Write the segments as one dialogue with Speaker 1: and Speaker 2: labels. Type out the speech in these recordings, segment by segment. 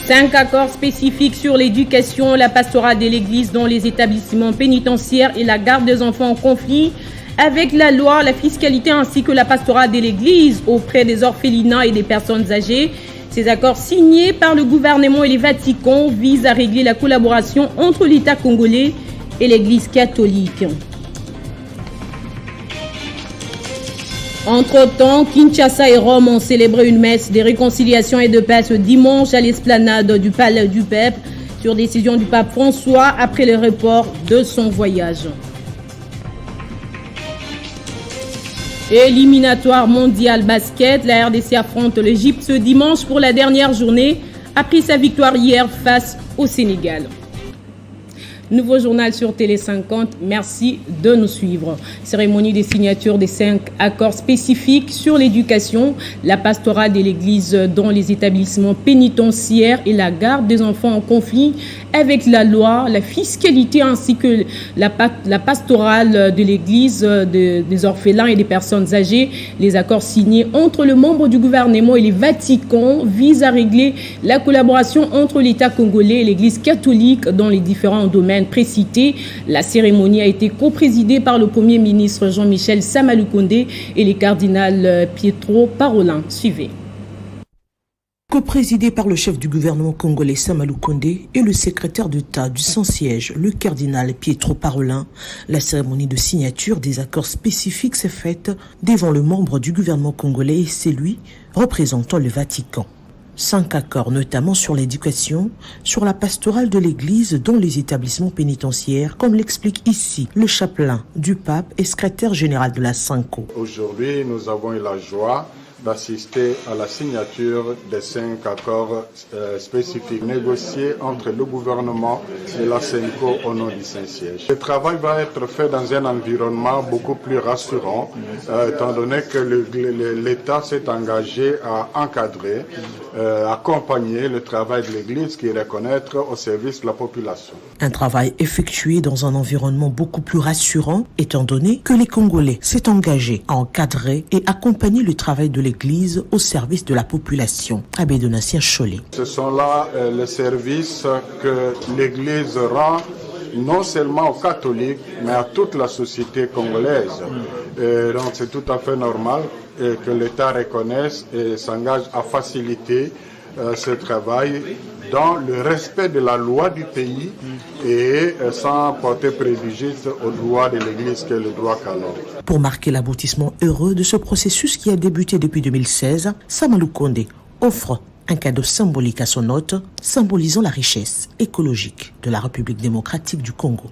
Speaker 1: 5 accords spécifiques sur l'éducation, la pastorale de l'Église dans les établissements pénitentiaires et la garde des enfants en conflit avec la loi, la fiscalité ainsi que la pastorale de l'Église auprès des orphelinats et des personnes âgées. Ces accords signés par le gouvernement et le Vatican visent à régler la collaboration entre l'État congolais et l'Église catholique. Entre-temps, Kinshasa et Rome ont célébré une messe de réconciliation et de paix ce dimanche à l'esplanade du Palais du Peuple sur décision du pape François après le report de son voyage. Éliminatoire mondial basket, la RDC affronte l'Égypte ce dimanche pour la dernière journée après sa victoire hier face au Sénégal. Nouveau journal sur Télé 50, merci de nous suivre. Cérémonie de signature des 5 accords spécifiques sur l'éducation, la pastorale de l'Église dans les établissements pénitentiaires et la garde des enfants en conflit avec la loi, la fiscalité ainsi que la pastorale de l'Église des orphelins et des personnes âgées. Les accords signés entre le membre du gouvernement et le Vatican visent à régler la collaboration entre l'État congolais et l'Église catholique dans les différents domaines précités. La cérémonie a été coprésidée par le Premier ministre Jean-Michel Sama-Lukonde et le cardinal Pietro Parolin. Suivez.
Speaker 2: Co-présidé par le chef du gouvernement congolais Sama-Lukonde et le secrétaire d'État du Saint-Siège, le cardinal Pietro Parolin, la cérémonie de signature des accords spécifiques s'est faite devant le membre du gouvernement congolais et c'est lui représentant le Vatican. 5 accords notamment sur l'éducation, sur la pastorale de l'Église dans les établissements pénitentiaires, comme l'explique ici le chapelain du pape et secrétaire général de la SANCO.
Speaker 3: Aujourd'hui, nous avons eu la joie d'assister à la signature des 5 accords spécifiques négociés entre le gouvernement et la SENCO au nom du Saint-Siège. Le travail va être fait dans un environnement beaucoup plus rassurant, étant donné que l'État s'est engagé à encadrer, accompagner le travail de l'Église qui est reconnaître au service de la population.
Speaker 2: Un travail effectué dans un environnement beaucoup plus rassurant, étant donné que les Congolais s'est engagé à encadrer et accompagner le travail de l'Église au service de la population. Abbé Donatien Cholet.
Speaker 3: Ce sont là les services que l'Église rend non seulement aux catholiques, mais à toute la société congolaise. Donc c'est tout à fait normal que l'État reconnaisse et s'engage à faciliter ce travail dans le respect de la loi du pays et sans porter préjudice au droit de l'Église qui est le droit canon.
Speaker 2: Pour marquer l'aboutissement heureux de ce processus qui a débuté depuis 2016, Sama-Lukonde offre un cadeau symbolique à son hôte, symbolisant la richesse écologique de la République démocratique du Congo.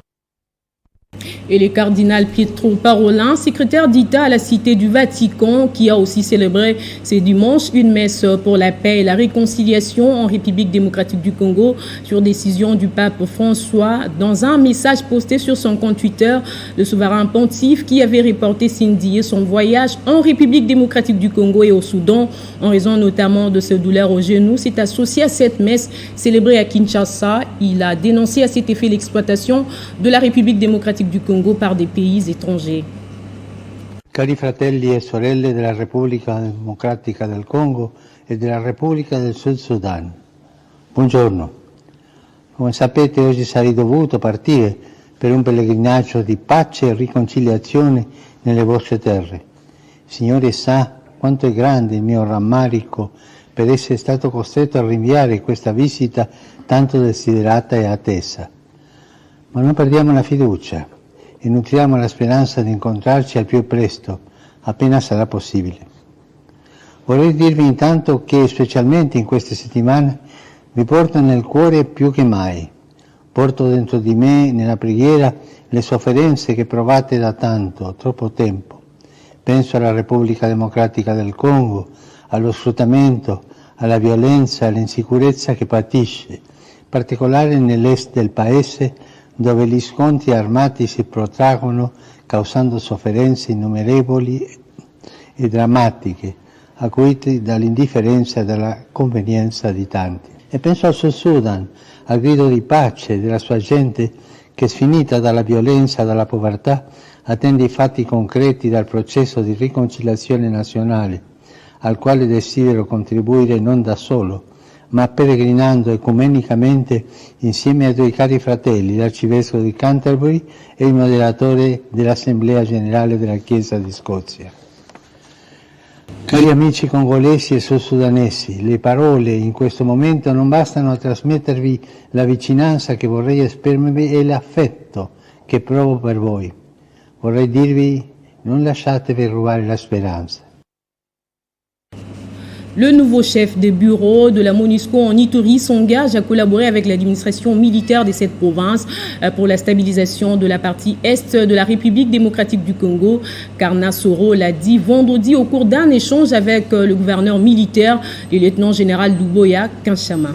Speaker 1: Et le cardinal Pietro Parolin, secrétaire d'État à la Cité du Vatican, qui a aussi célébré ce dimanche une messe pour la paix et la réconciliation en République démocratique du Congo sur décision du pape François. Dans un message posté sur son compte Twitter, le souverain pontife qui avait reporté signifier son voyage en République démocratique du Congo et au Soudan, en raison notamment de ses douleurs au genou, s'est associé à cette messe célébrée à Kinshasa. Il a dénoncé à cet effet l'exploitation de la République démocratique du Congo par des pays étrangers.
Speaker 4: Cari fratelli e sorelle della Repubblica Democratica del Congo e della Repubblica del Sud Sudan, buongiorno. Come sapete oggi sarei dovuto partire per un pellegrinaggio di pace e riconciliazione nelle vostre terre. Il Signore sa quanto è grande il mio rammarico per essere stato costretto a rinviare questa visita tanto desiderata e attesa. Ma non perdiamo la fiducia e nutriamo la speranza di incontrarci al più presto, appena sarà possibile. Vorrei dirvi intanto che, specialmente in queste settimane, vi porto nel cuore più che mai. Porto dentro di me, nella preghiera, le sofferenze che provate da tanto, troppo tempo. Penso alla Repubblica Democratica del Congo, allo sfruttamento, alla violenza, all'insicurezza che patisce, in particolare nell'est del paese, dove gli scontri armati si protraggono causando sofferenze innumerevoli e drammatiche, acuite dall'indifferenza e dalla convenienza di tanti. E penso al Sud Sudan, al grido di pace della sua gente che, sfinita dalla violenza e dalla povertà, attende i fatti concreti dal processo di riconciliazione nazionale, al quale desidero contribuire non da solo, ma peregrinando ecumenicamente insieme ai tuoi cari fratelli, l'arcivescovo di Canterbury e il moderatore dell'Assemblea Generale della Chiesa di Scozia. Cari amici congolesi e sudsudanesi, le parole in questo momento non bastano a trasmettervi la vicinanza che vorrei esprimervi e l'affetto che provo per voi. Vorrei dirvi, non lasciatevi rubare la speranza.
Speaker 1: Le nouveau chef de bureau de la MONUSCO en Ituri s'engage à collaborer avec l'administration militaire de cette province pour la stabilisation de la partie est de la République démocratique du Congo. Karna Soro l'a dit vendredi au cours d'un échange avec le gouverneur militaire, le lieutenant-général Douboya Kanchama.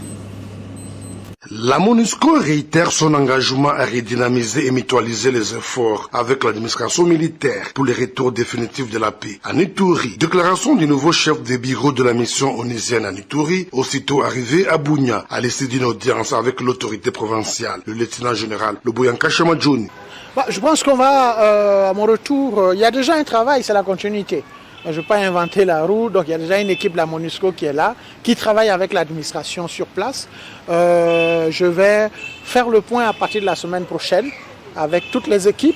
Speaker 5: La MONUSCO réitère son engagement à redynamiser et mutualiser les efforts avec l'administration militaire pour le retour définitif de la paix. En Ituri, déclaration du nouveau chef de bureau de la mission onusienne en Ituri, aussitôt arrivé à Bunia, à l'issue d'une audience avec l'autorité provinciale, le lieutenant-général Douboya Kanchama.
Speaker 6: Je pense qu'on va, à mon retour, il y a déjà un travail, c'est la continuité. Je ne vais pas inventer la roue, donc il y a déjà une équipe de la MONUSCO qui est là, qui travaille avec l'administration sur place. Je vais faire le point à partir de la semaine prochaine avec toutes les équipes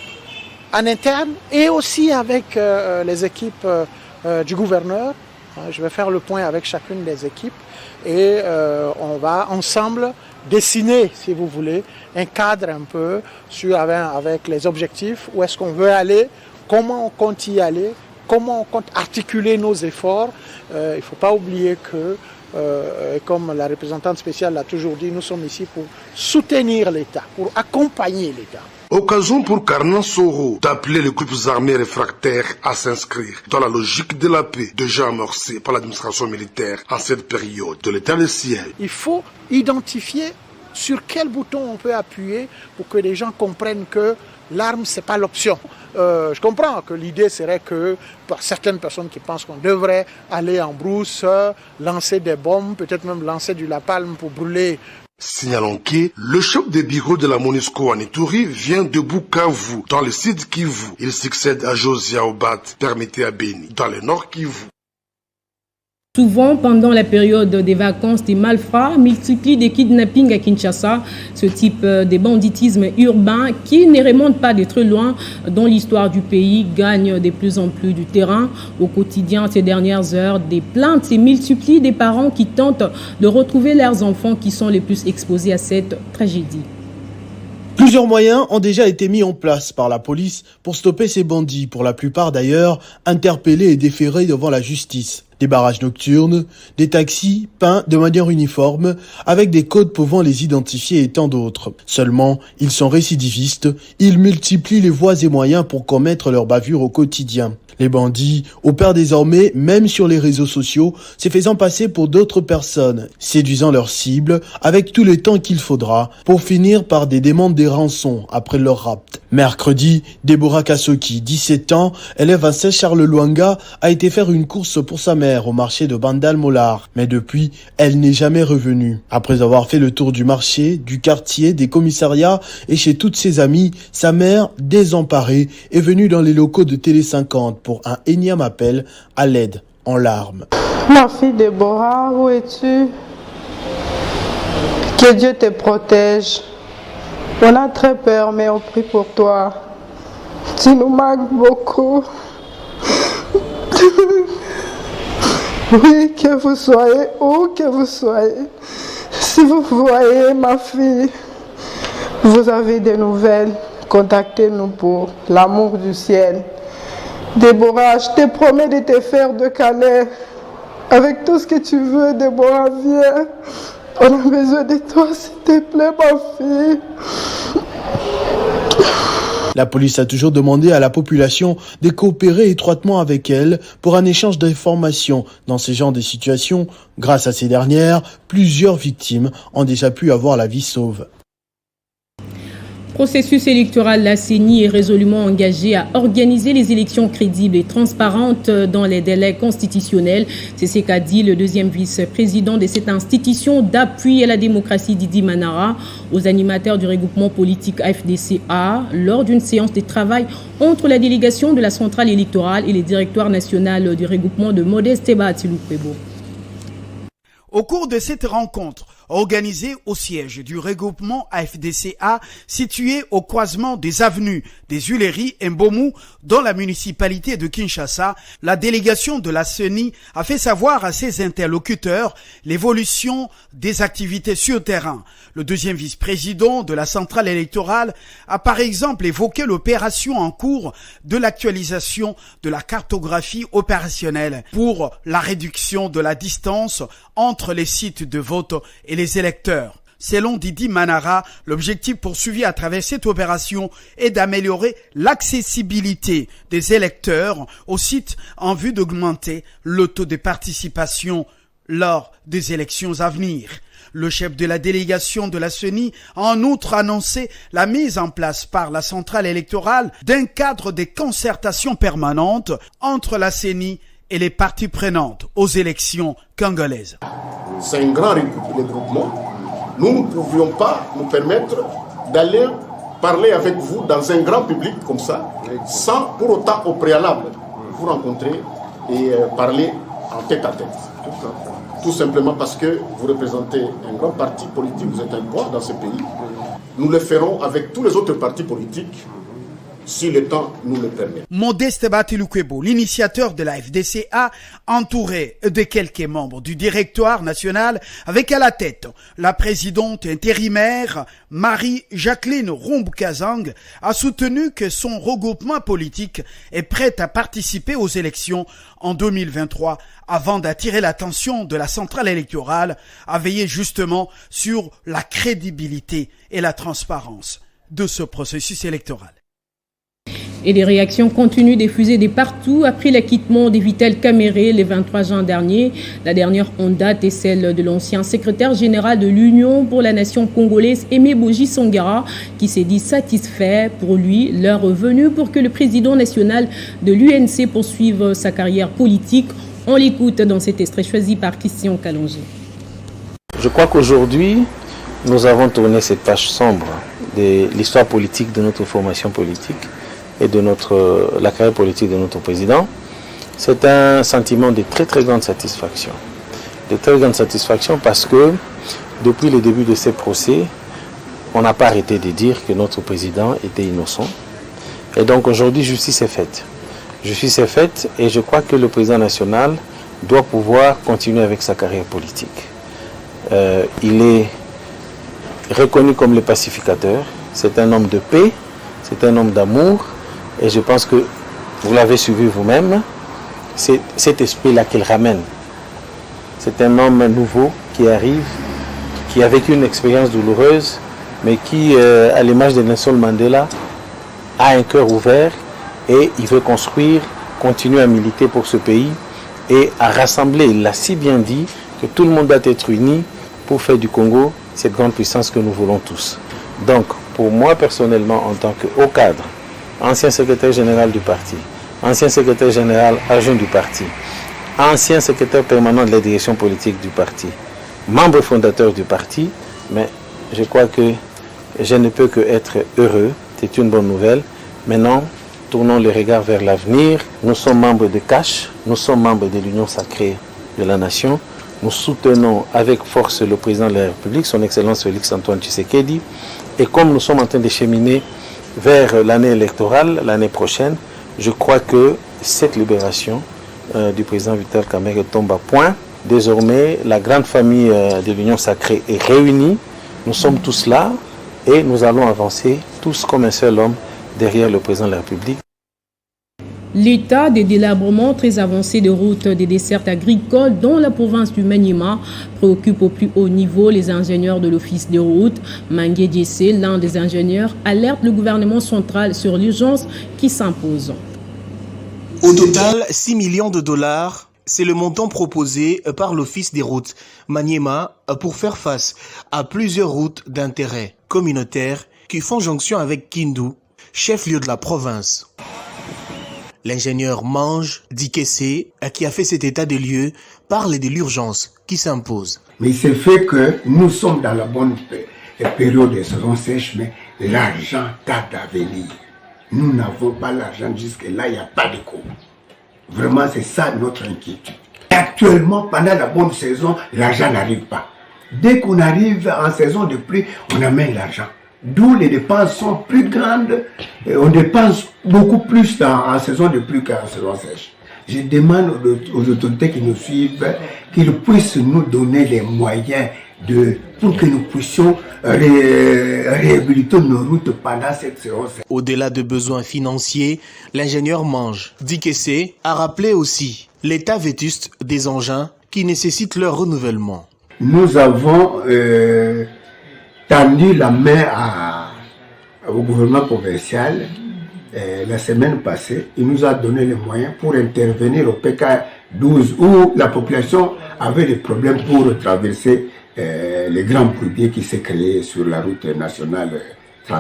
Speaker 6: en interne et aussi avec les équipes du gouverneur. Je vais faire le point avec chacune des équipes et on va ensemble dessiner, si vous voulez, un cadre un peu avec les objectifs, où est-ce qu'on veut aller, comment on compte y aller, comment on compte articuler nos efforts. Il ne faut pas oublier que, comme la représentante spéciale l'a toujours dit, nous sommes ici pour soutenir l'État, pour accompagner l'État.
Speaker 5: Occasion pour Karna Soro d'appeler les groupes armés réfractaires à s'inscrire dans la logique de la paix déjà amorcée par l'administration militaire en cette période de l'état de siège.
Speaker 6: Il faut identifier sur quel bouton on peut appuyer pour que les gens comprennent que l'arme, ce n'est pas l'option. Je comprends que l'idée serait que, pour certaines personnes qui pensent qu'on devrait aller en brousse, lancer des bombes, peut-être même lancer du napalm pour brûler.
Speaker 5: Signalons que le chef de bureau de la MONUSCO en Ituri vient de Bukavu, dans le sud Kivu. Il succède à Josia Obat, permetté à Beni, dans le nord Kivu.
Speaker 1: Souvent, pendant la période des vacances, des malfrats multiplient des kidnappings à Kinshasa, ce type de banditisme urbain qui ne remonte pas de très loin dans l'histoire du pays, gagne de plus en plus du terrain. Au quotidien, ces dernières heures, des plaintes se multiplient des parents qui tentent de retrouver leurs enfants qui sont les plus exposés à cette tragédie.
Speaker 7: Plusieurs moyens ont déjà été mis en place par la police pour stopper ces bandits, pour la plupart d'ailleurs interpellés et déférés devant la justice. Des barrages nocturnes, des taxis peints de manière uniforme, avec des codes pouvant les identifier et tant d'autres. Seulement, ils sont récidivistes, ils multiplient les voies et moyens pour commettre leurs bavures au quotidien. Les bandits opèrent désormais, même sur les réseaux sociaux, se faisant passer pour d'autres personnes, séduisant leurs cibles avec tout le temps qu'il faudra pour finir par des demandes de rançons après leur rapt. Mercredi, Deborah Kasoki, 17 ans, élève à Saint-Charles-Luanga, a été faire une course pour sa mère au marché de Bandal-Molar. Mais depuis, elle n'est jamais revenue. Après avoir fait le tour du marché, du quartier, des commissariats et chez toutes ses amies, sa mère, désemparée, est venue dans les locaux de Télé 50 pour un énième appel à l'aide en larmes.
Speaker 8: Ma fille Déborah, où es-tu? Que Dieu te protège. On a très peur, mais on prie pour toi. Tu nous manques beaucoup. Oui, que vous soyez où que vous soyez. Si vous voyez ma fille, vous avez des nouvelles, contactez-nous pour l'amour du ciel. Déborah, je te promets de te faire de câlins. Avec tout ce que tu veux, Déborah, viens. On a besoin de toi, s'il te plaît, ma fille.
Speaker 7: La police a toujours demandé à la population de coopérer étroitement avec elle pour un échange d'informations dans ce genre de situations. Grâce à ces dernières, plusieurs victimes ont déjà pu avoir la vie sauve.
Speaker 1: Processus électoral, la CENI est résolument engagée à organiser les élections crédibles et transparentes dans les délais constitutionnels. C'est ce qu'a dit le deuxième vice-président de cette institution d'appui à la démocratie, Didi Manara, aux animateurs du regroupement politique AFDCA lors d'une séance de travail entre la délégation de la centrale électorale et le directoire national du regroupement de Modeste Batilou-Pebo.
Speaker 9: Au cours de cette rencontre, organisée au siège du regroupement AFDCA situé au croisement des avenues des Huileries et Mbomou dans la municipalité de Kinshasa, la délégation de la CENI a fait savoir à ses interlocuteurs l'évolution des activités sur le terrain. Le deuxième vice-président de la centrale électorale a par exemple évoqué l'opération en cours de l'actualisation de la cartographie opérationnelle pour la réduction de la distance entre les sites de vote et les électeurs. Selon Didi Manara, l'objectif poursuivi à travers cette opération est d'améliorer l'accessibilité des électeurs au site en vue d'augmenter le taux de participation lors des élections à venir. Le chef de la délégation de la CENI a en outre annoncé la mise en place par la centrale électorale d'un cadre de concertation permanente entre la CENI et les parties prenantes aux élections congolaises.
Speaker 10: C'est un grand regroupement. Nous ne pouvions pas nous permettre d'aller parler avec vous dans un grand public comme ça, sans pour autant au préalable vous rencontrer et parler en tête à tête. Tout simplement parce que vous représentez un grand parti politique, vous êtes un poids dans ce pays. Nous le ferons avec tous les autres partis politiques, si le temps nous le permet.
Speaker 9: Modeste Batilukwebo, l'initiateur de la FDCA, entouré de quelques membres du directoire national, avec à la tête la présidente intérimaire Marie-Jacqueline Rumbu-Kazang, a soutenu que son regroupement politique est prêt à participer aux élections en 2023 avant d'attirer l'attention de la centrale électorale à veiller justement sur la crédibilité et la transparence de ce processus électoral.
Speaker 1: Et des réactions continuent d'effuser de partout après l'acquittement de Vital Kamerhe le 23 juin dernier. La dernière en date est celle de l'ancien secrétaire général de l'Union pour la nation congolaise, Aimé Boji Songara, qui s'est dit satisfait pour lui l'heure venue pour que le président national de l'UNC poursuive sa carrière politique. On l'écoute dans cet extrait choisi par Christian Kalonji.
Speaker 11: Je crois qu'aujourd'hui, nous avons tourné cette page sombre de l'histoire politique de notre formation politique et de la carrière politique de notre président. C'est un sentiment de très très grande satisfaction. De très grande satisfaction parce que depuis le début de ces procès, on n'a pas arrêté de dire que notre président était innocent. Et donc aujourd'hui, justice est faite. Justice est faite et je crois que le président national doit pouvoir continuer avec sa carrière politique. Il est reconnu comme le pacificateur. C'est un homme de paix, c'est un homme d'amour. Et je pense que vous l'avez suivi vous-même, c'est cet esprit-là qu'il ramène. C'est un homme nouveau qui arrive, qui a vécu une expérience douloureuse, mais qui, à l'image de Nelson Mandela, a un cœur ouvert et il veut construire, continuer à militer pour ce pays et à rassembler. Il l'a si bien dit que tout le monde doit être uni pour faire du Congo cette grande puissance que nous voulons tous. Donc, pour moi personnellement, en tant que haut cadre, ancien secrétaire général du parti, ancien secrétaire général adjoint du parti, ancien secrétaire permanent de la direction politique du parti, membre fondateur du parti, mais je crois que je ne peux que être heureux, c'est une bonne nouvelle. Maintenant, tournons le regard vers l'avenir. Nous sommes membres de CACH, nous sommes membres de l'Union sacrée de la nation, nous soutenons avec force le président de la République, son Excellence Félix Antoine Tshisekedi, et comme nous sommes en train de cheminer vers l'année électorale, l'année prochaine, je crois que cette libération du président Vital Kamerhe tombe à point. Désormais, la grande famille de l'Union sacrée est réunie. Nous sommes tous là et nous allons avancer tous comme un seul homme derrière le président de la République.
Speaker 1: L'état des délabrements très avancés de routes des dessertes agricoles dans la province du Maniema préoccupe au plus haut niveau les ingénieurs de l'office des routes. Mangué Djessé, l'un des ingénieurs, alerte le gouvernement central sur l'urgence qui s'impose.
Speaker 7: Au total, 6 millions de dollars, c'est le montant proposé par l'office des routes Maniema pour faire face à plusieurs routes d'intérêt communautaire qui font jonction avec Kindu, chef-lieu de la province. L'ingénieur Mange Dikessé, qui a fait cet état des lieux, parle de l'urgence qui s'impose.
Speaker 12: Mais c'est fait que nous sommes dans la bonne période de saison sèche, mais l'argent tarde à venir. Nous n'avons pas l'argent jusque-là, il n'y a pas de cours. Vraiment, c'est ça notre inquiétude. Actuellement, pendant la bonne saison, l'argent n'arrive pas. Dès qu'on arrive en saison de pluie, on amène l'argent. D'où les dépenses sont plus grandes. On dépense beaucoup plus en saison de pluie qu'en saison sèche. Je demande aux autorités qui nous suivent qu'ils puissent nous donner les moyens pour que nous puissions réhabiliter nos routes pendant cette saison.
Speaker 7: Au-delà de besoins financiers, l'ingénieur Mange Dikessé a rappelé aussi l'état vétuste des engins qui nécessitent leur renouvellement.
Speaker 12: Nous avons tendu la main au gouvernement provincial la semaine passée. Il nous a donné les moyens pour intervenir au PK12 où la population avait des problèmes pour traverser les grands brûliers qui s'est créé sur la route nationale 31-32.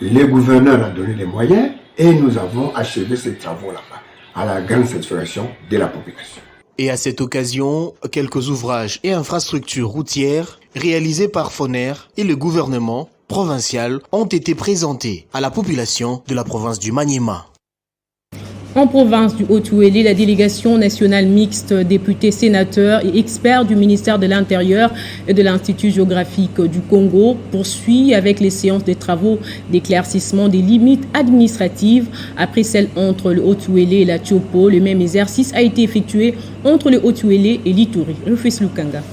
Speaker 12: Le gouverneur a donné les moyens et nous avons achevé ces travaux là-bas à la grande satisfaction de la population.
Speaker 7: Et à cette occasion, quelques ouvrages et infrastructures routières réalisés par Foner et le gouvernement provincial ont été présentés à la population de la province du Maniema.
Speaker 1: En province du Haut-Ouélé, la délégation nationale mixte, députés, sénateurs et experts du ministère de l'Intérieur et de l'Institut géographique du Congo poursuit avec les séances de travaux d'éclaircissement des limites administratives. Après celle entre le Haut-Ouélé et la Tchopo, le même exercice a été effectué entre le Haut-Ouélé et l'Ituri. Rufus Lukanga.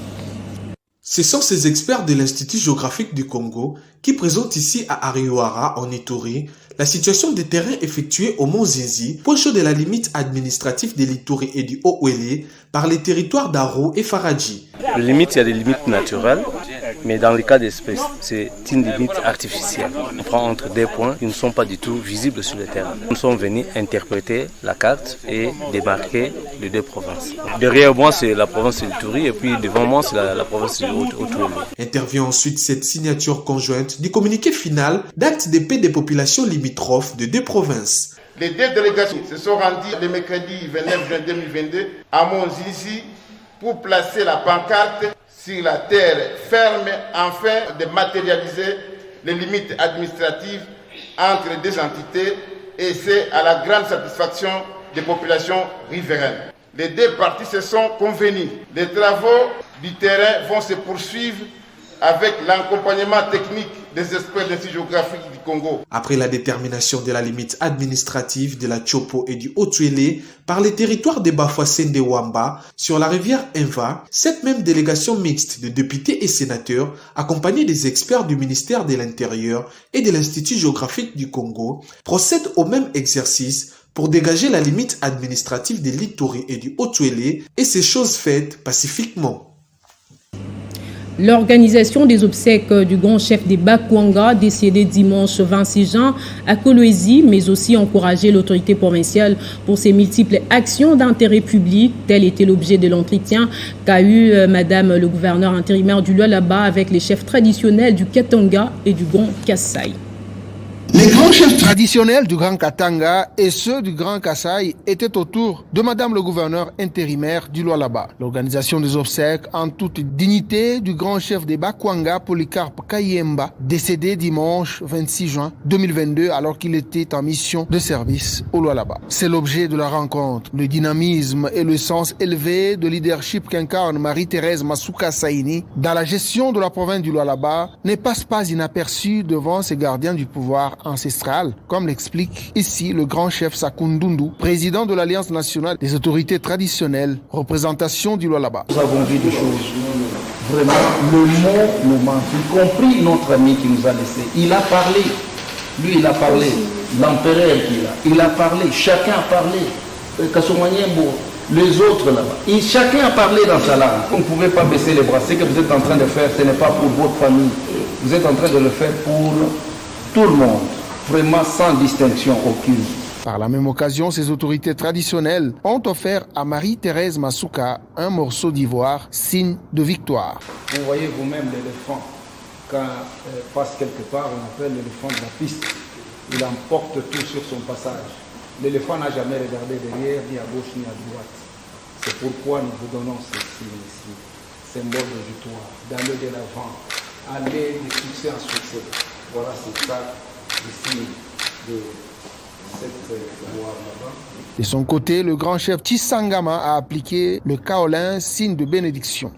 Speaker 13: Ce sont ces experts de l'Institut géographique du Congo qui présentent ici à Ariouara, en Ituri, la situation des terrains effectués au Mont Zinzi, point chaud de la limite administrative de l'Ituri et du Haut-Ouélé, par les territoires d'Aro et Faradji.
Speaker 11: Les limites, il y a des limites naturelles, mais dans le cas d'espèces, c'est une limite artificielle. On prend entre des points qui ne sont pas du tout visibles sur le terrain. Nous sommes venus interpréter la carte et démarquer les deux provinces. Derrière moi, c'est la province de l'Ituri et puis devant moi, c'est la province du Haut-Ouélé.
Speaker 13: Intervient ensuite cette signature conjointe du communiqué final d'acte de paix des populations limitrophes de deux provinces.
Speaker 14: Les deux délégations se sont rendues le mercredi 29 juin 2022 à Mont Zinzi pour placer la pancarte sur la terre ferme afin de matérialiser les limites administratives entre les deux entités, et c'est à la grande satisfaction des populations riveraines. Les deux parties se sont convenues. Les travaux du terrain vont se poursuivre avec l'accompagnement technique des experts de l'Institut géographique du Congo.
Speaker 13: Après la détermination de la limite administrative de la Tchopo et du Haut-Ouélé par les territoires de Bafouassende Wamba sur la rivière Enva, cette même délégation mixte de députés et sénateurs, accompagnée des experts du ministère de l'Intérieur et de l'Institut géographique du Congo, procède au même exercice pour dégager la limite administrative de l'Ituri et du Haut-Ouélé, et ces choses faites pacifiquement.
Speaker 1: L'organisation des obsèques du grand chef des Bakwanga, décédé dimanche 26 juin à Kolwezi, mais aussi encourager l'autorité provinciale pour ses multiples actions d'intérêt public. Tel était l'objet de l'entretien qu'a eu Madame le gouverneur intérimaire du Lualaba avec les chefs traditionnels du Katanga et du Grand Kasaï.
Speaker 15: Les grands chefs traditionnels du Grand Katanga et ceux du Grand Kasaï étaient autour de Madame le gouverneur intérimaire du Lualaba. L'organisation des obsèques en toute dignité du grand chef des Bakwanga, Polycarpe Kayemba, décédé dimanche 26 juin 2022 alors qu'il était en mission de service au Lualaba. C'est l'objet de la rencontre. Le dynamisme et le sens élevé de leadership qu'incarne Marie-Thérèse Masuka Saini dans la gestion de la province du Lualaba ne passe pas inaperçu devant ces gardiens du pouvoir ancestral, comme l'explique ici le grand chef Sakundundu, président de l'Alliance nationale des autorités traditionnelles, représentation du Lualaba.
Speaker 16: Nous avons vu des choses, vraiment, le mot nous manque, y compris notre ami qui nous a laissé. Il a parlé, lui il a parlé, l'empereur il a parlé, chacun a parlé, Kasumanyembo, les autres là-bas. Et chacun a parlé dans sa langue. Vous ne pouvez pas baisser les bras. Ce que vous êtes en train de faire, ce n'est pas pour votre famille. Vous êtes en train de le faire pour tout le monde, vraiment sans distinction aucune.
Speaker 15: Par la même occasion, ces autorités traditionnelles ont offert à Marie-Thérèse Masuka un morceau d'ivoire, signe de victoire.
Speaker 16: Vous voyez vous-même l'éléphant, quand il passe quelque part, on appelle l'éléphant de la piste. Il emporte tout sur son passage. L'éléphant n'a jamais regardé derrière, ni à gauche, ni à droite. C'est pourquoi nous vous donnons ce signe ici, symbole de victoire, d'aller de l'avant, aller de succès en succès. Voilà, c'est ça le signe de
Speaker 15: De son côté, le grand chef Tsangama a appliqué le kaolin, signe de bénédiction.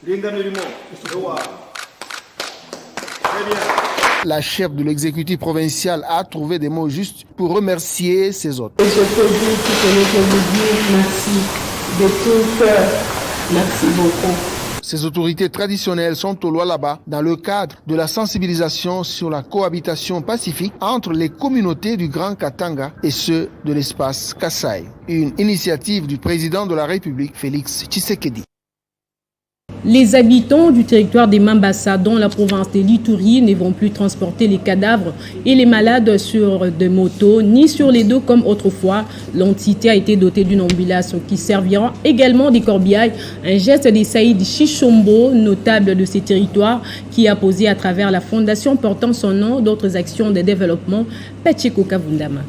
Speaker 15: La chef de l'exécutif provincial a trouvé des mots justes pour remercier ses hôtes.
Speaker 8: Et je peux dire que je veux vous dire merci de tout cœur. Merci beaucoup.
Speaker 15: Ces autorités traditionnelles sont au Lualaba dans le cadre de la sensibilisation sur la cohabitation pacifique entre les communautés du Grand Katanga et ceux de l'espace Kasaï. Une initiative du président de la République, Félix Tshisekedi.
Speaker 1: Les habitants du territoire des Mambasa, dans la province de l'Ituri, ne vont plus transporter les cadavres et les malades sur des motos ni sur les dos comme autrefois. L'entité a été dotée d'une ambulance qui servira également des corbeilles. Un geste de Saïd Chichombo, notable de ces territoires, qui a posé à travers la fondation portant son nom d'autres actions de développement, Pacheko Kavundama.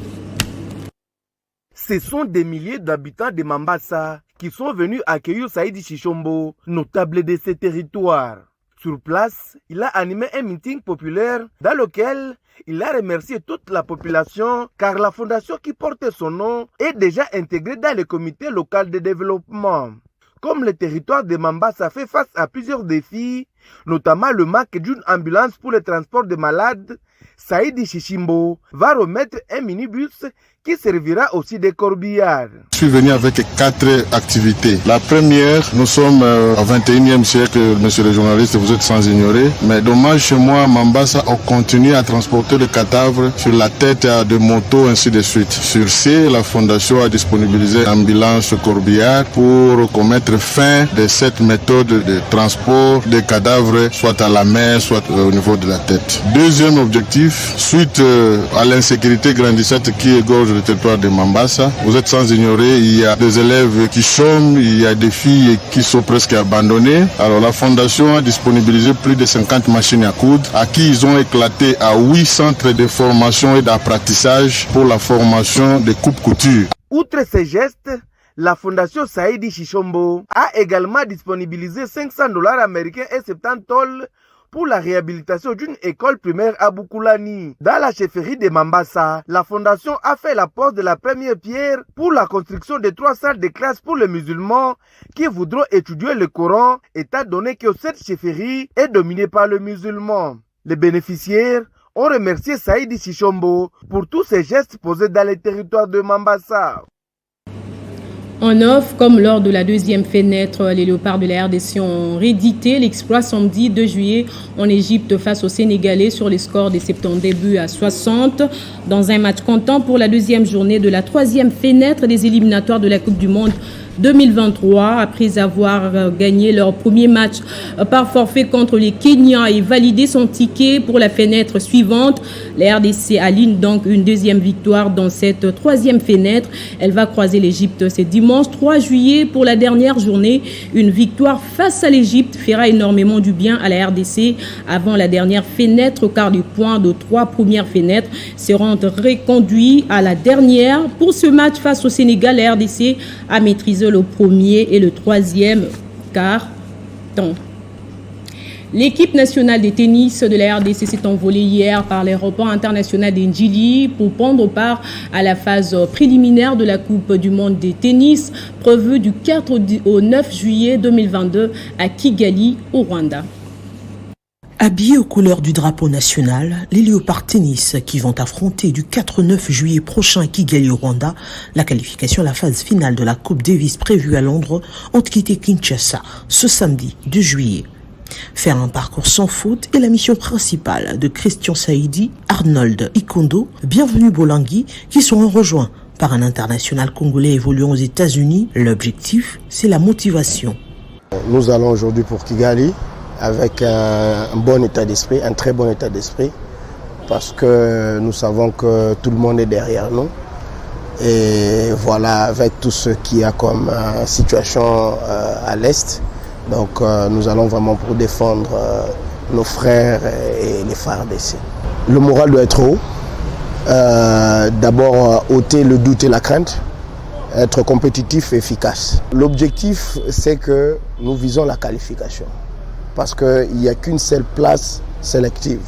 Speaker 17: Ce sont des milliers d'habitants de Mambasa qui sont venus accueillir Saïd Chichombo, notable de ces territoires. Sur place, il a animé un meeting populaire dans lequel il a remercié toute la population car la fondation qui porte son nom est déjà intégrée dans le comité local de développement. Comme le territoire de Mambasa fait face à plusieurs défis, notamment le manque d'une ambulance pour le transport de malades, Saïd Chichombo va remettre un minibus qui servira aussi des corbillards.
Speaker 18: Je suis venu avec 4 activités. La première, nous sommes au 21e siècle, monsieur le journaliste, vous êtes sans ignorer. Mais dommage, chez moi, Mambasa, on continue à transporter le cadavre sur la tête de motos, ainsi de suite. Sur ce, la fondation a disponibilisé une ambulance corbillard pour commettre fin de cette méthode de transport des cadavres, soit à la main, soit au niveau de la tête. Deuxième objectif, suite à l'insécurité grandissante qui égorge le territoire de Mambasa, vous êtes sans ignorer, il y a des élèves qui chôment, il y a des filles qui sont presque abandonnées. Alors la fondation a disponibilisé plus de 50 machines à coudre, à qui ils ont éclaté à 8 centres de formation et d'apprentissage pour la formation des coupes-coutures.
Speaker 17: Outre ces gestes, la fondation Saïd Chichombo a également disponibilisé $500 américains et 70 tolls pour la réhabilitation d'une école primaire à Bukulani. Dans la chefferie de Mambasa, la fondation a fait la pose de la première pierre pour la construction de 3 salles de classe pour les musulmans qui voudront étudier le Coran, étant donné que cette chefferie est dominée par les musulmans. Les bénéficiaires ont remercié Saïd Chichombo pour tous ces gestes posés dans les territoires de Mambasa.
Speaker 1: En off, comme lors de la deuxième fenêtre, les léopards de la RDC ont réédité l'exploit samedi 2 juillet en Égypte face aux Sénégalais sur les scores des 70 buts à 60 dans un match comptant pour la deuxième journée de la troisième fenêtre des éliminatoires de la Coupe du Monde 2023. Après avoir gagné leur premier match par forfait contre les Kenyans et validé son ticket pour la fenêtre suivante, la RDC aligne donc une deuxième victoire dans cette troisième fenêtre. Elle va croiser l'Égypte ce dimanche 3 juillet pour la dernière journée. Une victoire face à l'Égypte fera énormément du bien à la RDC avant la dernière fenêtre, car les points de 3 premières fenêtres seront reconduits à la dernière. Pour ce match face au Sénégal, la RDC a maîtrisé le premier et le troisième quart-temps. L'équipe nationale de tennis de la RDC s'est envolée hier par l'aéroport international d'Ndjili pour prendre part à la phase préliminaire de la Coupe du monde de tennis prévue du 4 au 9 juillet 2022 à Kigali, au Rwanda.
Speaker 2: Habillés aux couleurs du drapeau national, les léopards tennis qui vont affronter du 4 au 9 juillet prochain à Kigali au Rwanda, la qualification à la phase finale de la Coupe Davis prévue à Londres, ont quitté Kinshasa ce samedi 2 juillet. Faire un parcours sans faute est la mission principale de Christian Saïdi, Arnold Ikondo, Bienvenue Bolangui, qui seront rejoints par un international congolais évoluant aux États-Unis. L'objectif, c'est la motivation.
Speaker 19: Nous allons aujourd'hui pour Kigali avec un bon état d'esprit, un très bon état d'esprit, parce que nous savons que tout le monde est derrière nous. Et voilà, avec tout ce qu'il y a comme situation à l'Est, donc nous allons vraiment pour défendre nos frères et les frères d'ici. Le moral doit être haut. D'abord, ôter le doute et la crainte, être compétitif et efficace. L'objectif, c'est que nous visons la qualification. Parce qu'il n'y a qu'une seule place sélective.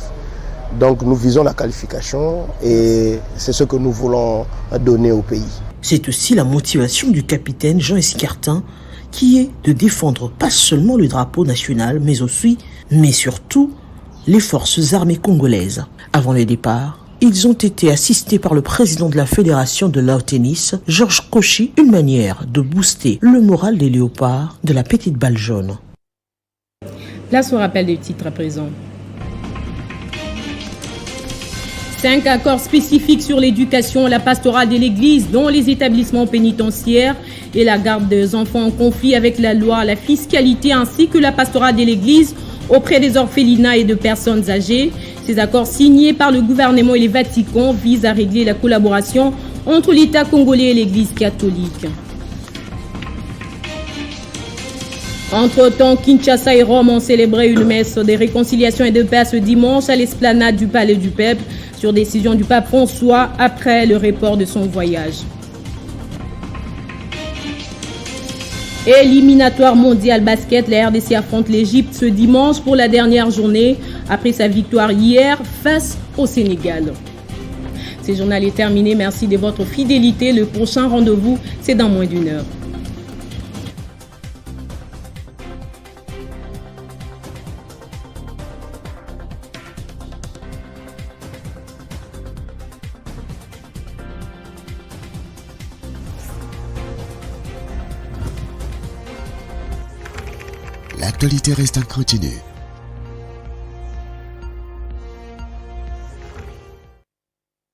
Speaker 19: Donc nous visons la qualification et c'est ce que nous voulons donner au pays.
Speaker 2: C'est aussi la motivation du capitaine Jean Escartin qui est de défendre pas seulement le drapeau national, mais aussi, mais surtout, les forces armées congolaises. Avant le départ, ils ont été assistés par le président de la Fédération de lawn tennis, Georges Cauchy, une manière de booster le moral des léopards de la petite balle jaune.
Speaker 1: Place au rappel des titres à présent. 5 accords spécifiques sur l'éducation et la pastorale de l'Église dans les établissements pénitentiaires et la garde des enfants en conflit avec la loi, la fiscalité ainsi que la pastorale de l'Église auprès des orphelinats et de personnes âgées. Ces accords signés par le gouvernement et les Vatican visent à régler la collaboration entre l'État congolais et l'Église catholique. Entre-temps, Kinshasa et Rome ont célébré une messe de réconciliation et de paix ce dimanche à l'esplanade du Palais du Peuple sur décision du pape François après le report de son voyage. Éliminatoire mondial basket, la RDC affronte l'Égypte ce dimanche pour la dernière journée après sa victoire hier face au Sénégal. Ce journal est terminé. Merci de votre fidélité. Le prochain rendez-vous, c'est dans moins d'une heure.
Speaker 20: L'actualité reste en continu